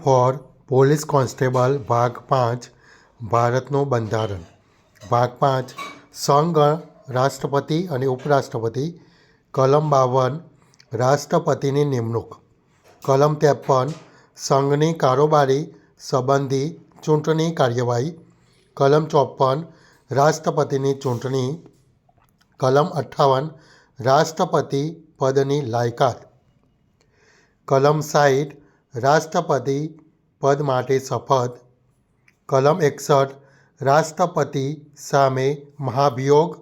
four police constable ભાગ 5 ભારતનું બંધારણ ભાગ 5 સંઘ રાષ્ટ્રપતિ અને ઉપરાષ્ટ્રપતિ કલમ 52 રાષ્ટ્રપતિની નિમણૂક કલમ 53 સંઘની કારોબારી સંબંધી ચૂંટણી કાર્યવાહી કલમ 54 રાષ્ટ્રપતિની ચૂંટણી કલમ 58 રાષ્ટ્રપતિ પદની લાયકાત કલમ 60 રાષ્ટ્રપતિ પદ માટે શપથ કલમ 61 રાષ્ટ્રપતિ સામે મહાભિયોગ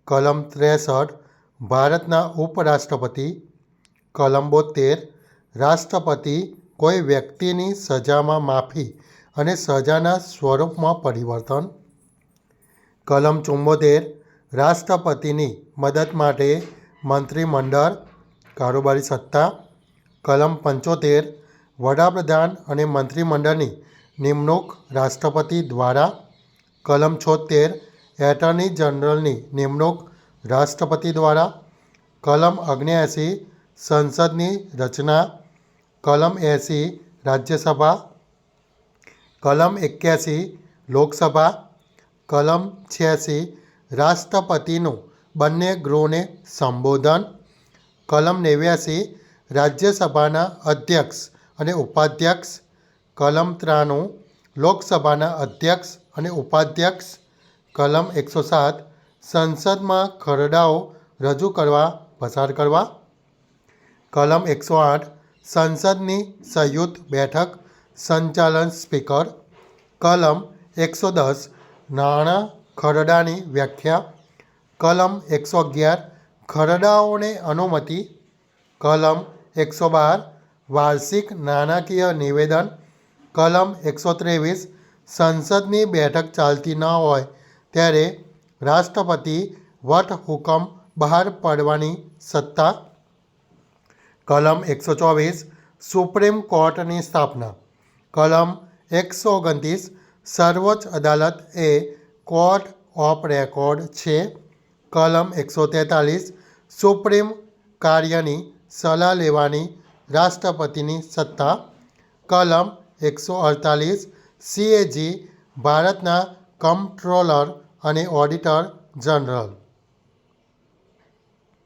કલમ 63 ભારતના ઉપરાષ્ટ્રપતિ કલમ 72 રાષ્ટ્રપતિ કોઈ વ્યક્તિની સજામાં માફી અને સજાના સ્વરૂપમાં પરિવર્તન કલમ 74 રાષ્ટ્રપતિની મદદ માટે મંત્રીમંડળ કારોબારી સત્તા કલમ 75 વડાપ્રધાન અને મંત્રીમંડળની નિમણૂક રાષ્ટ્રપતિ દ્વારા કલમ 76 એટર્ની જનરલની નિમણૂક રાષ્ટ્રપતિ દ્વારા કલમ 79 સંસદની રચના કલમ 80 રાજ્યસભા કલમ 81 લોકસભા કલમ 86 રાષ્ટ્રપતિનું બંને ગૃહોને સંબોધન કલમ 89 રાજ્યસભાના અધ્યક્ષ અને ઉપાધ્યક્ષ કલમ 93 લોકસભાના અધ્યક્ષ અને ઉપાધ્યક્ષ કલમ 107 સંસદમાં ખરડાઓ રજૂ કરવા પસાર કરવા કલમ 108 સંસદની સંયુક્ત બેઠક સંચાલન સ્પીકર કલમ 110 નાણાં ખરડાની વ્યાખ્યા કલમ 111 ખરડાઓને અનુમતિ કલમ 112 વાર્ષિક નાણાકીય નિવેદન કલમ 123 સંસદની બેઠક ચાલતી ન હોય ત્યારે રાષ્ટ્રપતિ વટહુકમ બહાર પાડવાની સત્તા કલમ 124 સુપ્રીમ કોર્ટની સ્થાપના કલમ 129 સર્વોચ્ચ અદાલત એ કોર્ટ ઓફ રેકોર્ડ છે કલમ 143 સુપ્રીમ કાર્યની સલાહ લેવાની રાષ્ટ્રપતિની સત્તા કલમ 148 CAG ભારતના કમ્પ્ટ્રોલર અને ઓડિટર જનરલ